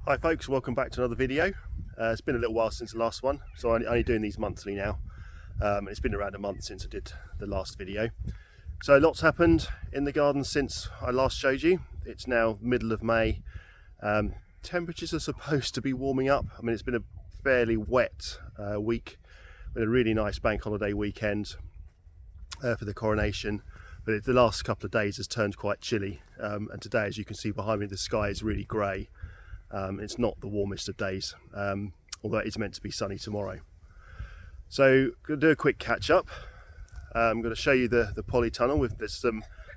Hi folks, welcome back to another video. It's been a little while since the last one, so I'm only doing these monthly now. It's been around a month since I did the last video. So lots happened in the garden since I last showed you. It's now middle of May. Temperatures are supposed to be warming up. I mean, it's been a fairly wet week. We had a really nice bank holiday weekend for the coronation, but the last couple of days has turned quite chilly. And today, as you can see behind me, the sky is really grey. It's not the warmest of days, although it is meant to be sunny tomorrow. So I'm going to do a quick catch up. I'm going to show you the Polytunnel. There's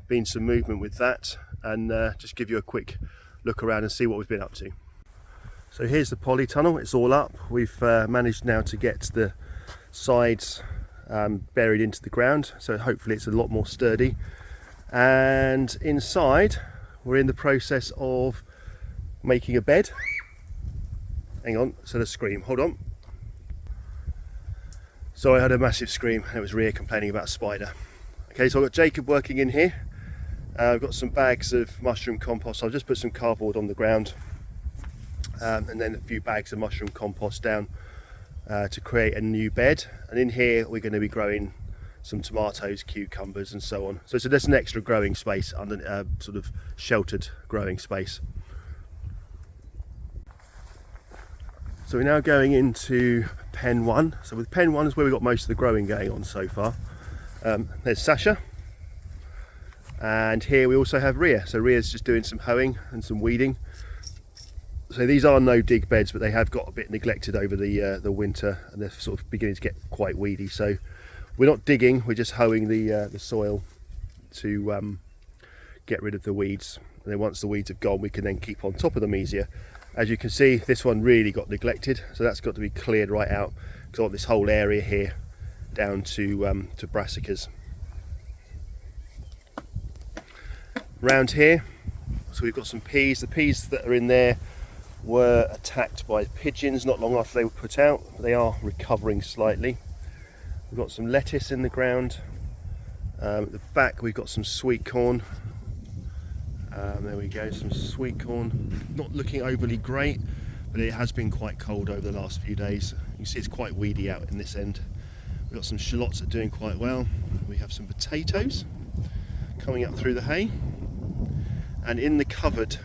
been some movement with that, and just give you a quick look around and see what we've been up to. So here's the Polytunnel. It's all up. We've managed now to get the sides buried into the ground, so hopefully it's a lot more sturdy. And inside we're in the process of making a bed. Hang on, so the scream, hold on. So I had a massive scream, and it was Rhea complaining about a spider. Okay, so I've got Jacob working in here. I've got some bags of mushroom compost. I'll just put some cardboard on the ground, and then a few bags of mushroom compost down to create a new bed. And in here we're going to be growing some tomatoes, cucumbers and so on. So there's an extra growing space, under sort of sheltered growing space. So we're now going into pen 1. So with pen 1 is where we've got most of the growing going on so far. There's Sasha, and here we also have Rhea. So Rhea's just doing some hoeing and some weeding. So these are no dig beds, but they have got a bit neglected over the winter, and they're sort of beginning to get quite weedy. So we're not digging, we're just hoeing the soil to get rid of the weeds. And then once the weeds have gone, we can then keep on top of them easier. As you can see, this one really got neglected, so that's got to be cleared right out, because I want this whole area here down to brassicas. Round here, so we've got some peas. The peas that are in there were attacked by pigeons not long after they were put out. They are recovering slightly. We've got some lettuce in the ground. At the back we've got some sweet corn. There we go, some sweet corn. Not looking overly great, but it has been quite cold over the last few days. You can see it's quite weedy out in this end. We've got some shallots that are doing quite well. We have some potatoes coming up through the hay. And in the covered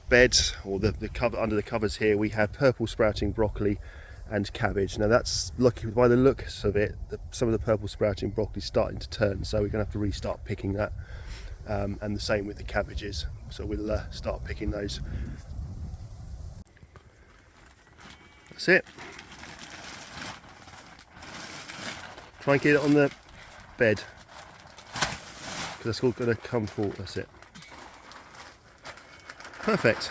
bed, or the cover under the covers here, we have purple sprouting broccoli and cabbage. Now that's, looking by the looks of it, some of the purple sprouting broccoli is starting to turn, so we're going to have to restart picking that. And the same with the cabbages, so we'll start picking those. That's it. Try and get it on the bed, because that's all going to come forward. That's it. Perfect.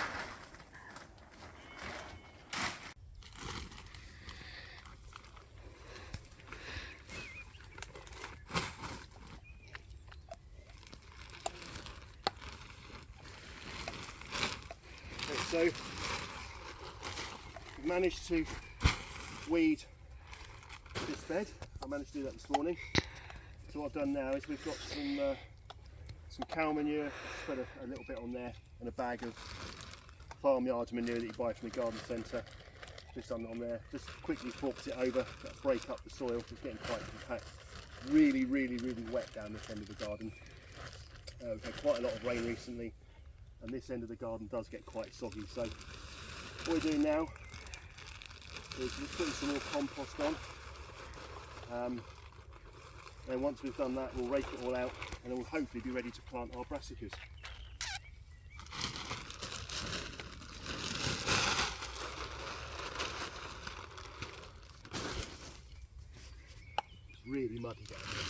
So we've managed to weed this bed. I managed to do that this morning. So what I've done now is we've got some cow manure, spread a little bit on there, and a bag of farmyard manure that you buy from the garden centre. Just on there, just quickly forked it over, that'll break up the soil. It's getting quite compact. Really wet down this end of the garden. We've had quite a lot of rain recently, and this end of the garden does get quite soggy. So what we're doing now is we're putting some more compost on, and once we've done that, we'll rake it all out, and then we'll hopefully be ready to plant our brassicas. It's really muddy down here.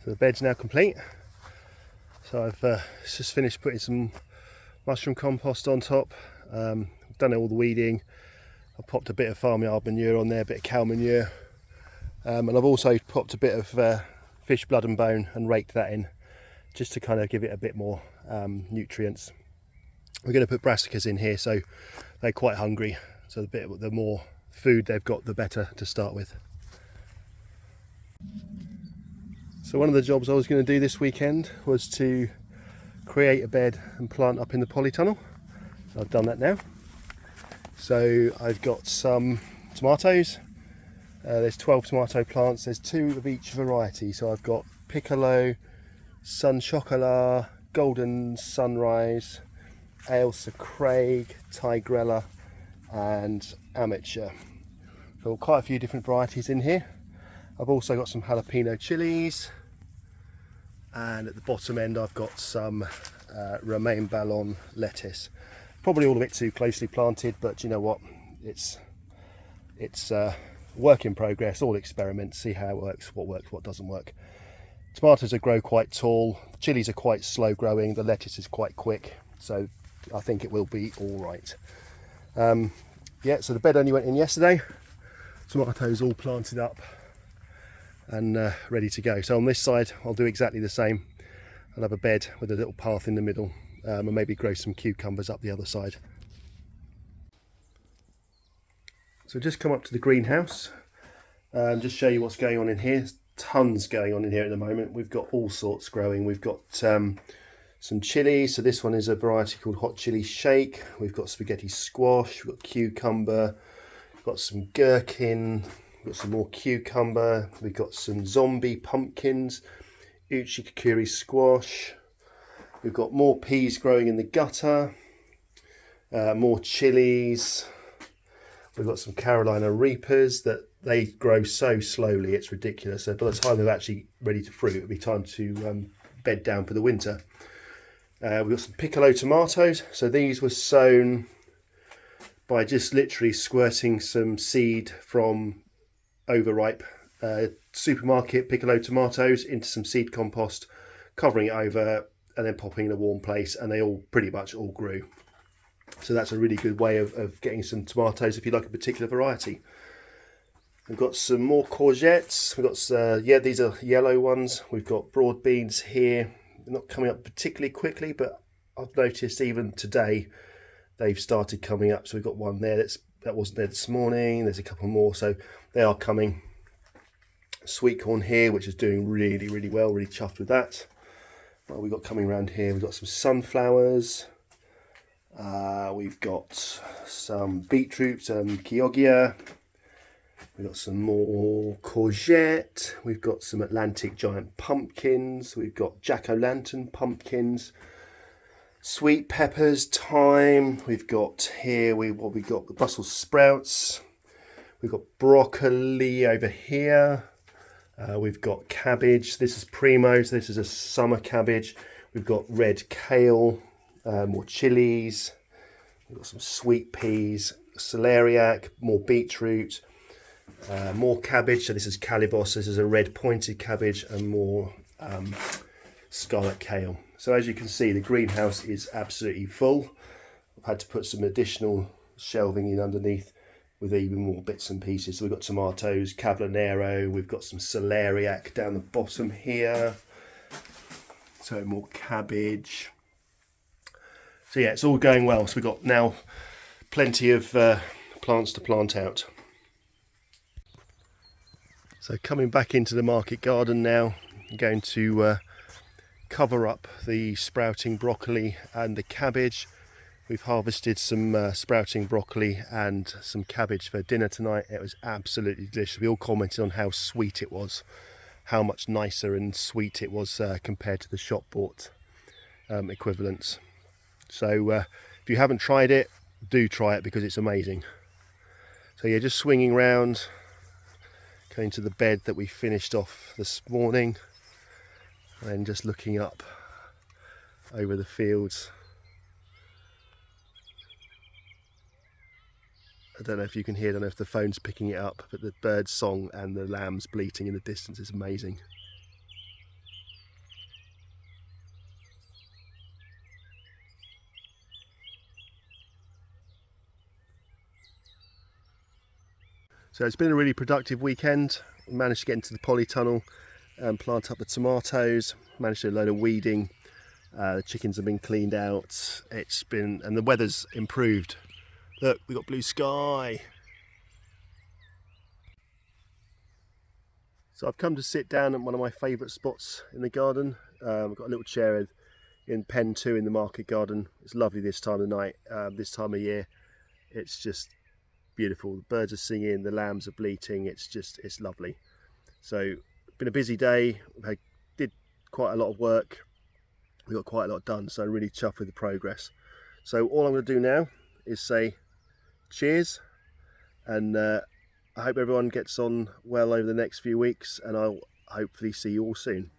So the bed's now complete. So I've just finished putting some mushroom compost on top. I've done all the weeding. I popped a bit of farmyard manure on there, a bit of cow manure, and I've also popped a bit of fish blood and bone and raked that in, just to kind of give it a bit more nutrients. We're going to put brassicas in here, so they're quite hungry. So the more food they've got, the better to start with. So one of the jobs I was going to do this weekend was to create a bed and plant up in the polytunnel. I've done that now. So I've got some tomatoes. There's 12 tomato plants. There's 2 of each variety. So I've got Piccolo, Sun Chocolat, Golden Sunrise, Ailsa Craig, Tigrella and Amateur. So quite a few different varieties in here. I've also got some jalapeno chilies, and at the bottom end I've got some romaine ballon lettuce. Probably all of it too closely planted, but you know what, it's work in progress, all experiments, see how it works, what doesn't work. Tomatoes grow quite tall, the chilies are quite slow growing, the lettuce is quite quick, so I think it will be all right. Yeah, so the bed only went in yesterday. Tomatoes all planted up and ready to go. So on this side I'll do exactly the same. I'll have a bed with a little path in the middle, and maybe grow some cucumbers up the other side. So just come up to the greenhouse and just show you what's going on in here. There's tons going on in here at the moment. We've got all sorts growing. We've got some chilies. So this one is a variety called hot chili shake. We've got spaghetti squash, we've got cucumber, we've got some gherkin, we've got some more cucumber, we've got some zombie pumpkins, uchikakuri squash, we've got more peas growing in the gutter, more chilies, we've got some Carolina Reapers that they grow so slowly it's ridiculous. So by the time they're actually ready to fruit, it'll be time to bed down for the winter. We've got some piccolo tomatoes. So these were sown by just literally squirting some seed from overripe supermarket piccolo tomatoes into some seed compost, covering it over and then popping in a warm place, and they all pretty much all grew. So that's a really good way of getting some tomatoes if you like a particular variety. We've got some more courgettes. We've got yeah, these are yellow ones. We've got broad beans here. They're not coming up particularly quickly, but I've noticed even today they've started coming up. So we've got one there that wasn't there this morning. There's a couple more, so they are coming. Sweet corn here, which is doing really, really well. Really chuffed with that. What have we got coming around here? We've got some sunflowers. We've got some beetroot and chioggia. We've got some more courgette. We've got some Atlantic giant pumpkins. We've got jack-o'-lantern pumpkins. Sweet peppers, thyme. We've got here, what we got, the Brussels sprouts. We've got broccoli over here. We've got cabbage. This is primo, so this is a summer cabbage. We've got red kale, more chilies. We've got some sweet peas, celeriac, more beetroot, more cabbage. So this is calibos. This is a red pointed cabbage, and more scarlet kale. So as you can see, the greenhouse is absolutely full. I've had to put some additional shelving in underneath with even more bits and pieces. So we've got tomatoes, cavallonero, we've got some celeriac down the bottom here. So more cabbage. So yeah, it's all going well. So we've got now plenty of plants to plant out. So coming back into the market garden now, I'm going to cover up the sprouting broccoli and the cabbage. We've harvested some sprouting broccoli and some cabbage for dinner tonight. It was absolutely delicious. We all commented on how sweet it was, how much nicer and sweet it was compared to the shop bought equivalents. So if you haven't tried it, do try it because it's amazing. So yeah, just swinging round, going to the bed that we finished off this morning, and just looking up over the fields. I don't know if you can hear, I don't know if the phone's picking it up, but the bird's song and the lambs bleating in the distance is amazing. So it's been a really productive weekend. We managed to get into the polytunnel and plant up the tomatoes, managed to do a load of weeding, The chickens have been cleaned out. And the weather's improved. Look, we've got blue sky. So I've come to sit down at one of my favourite spots in the garden. I've got a little chair in pen 2 in the market garden. It's lovely this time of night, this time of year. It's just beautiful. The birds are singing, the lambs are bleating. It's lovely. So been a busy day. Did quite a lot of work. We got quite a lot done, so I'm really chuffed with the progress. So all I'm going to do now is say cheers, and I hope everyone gets on well over the next few weeks, and I'll hopefully see you all soon.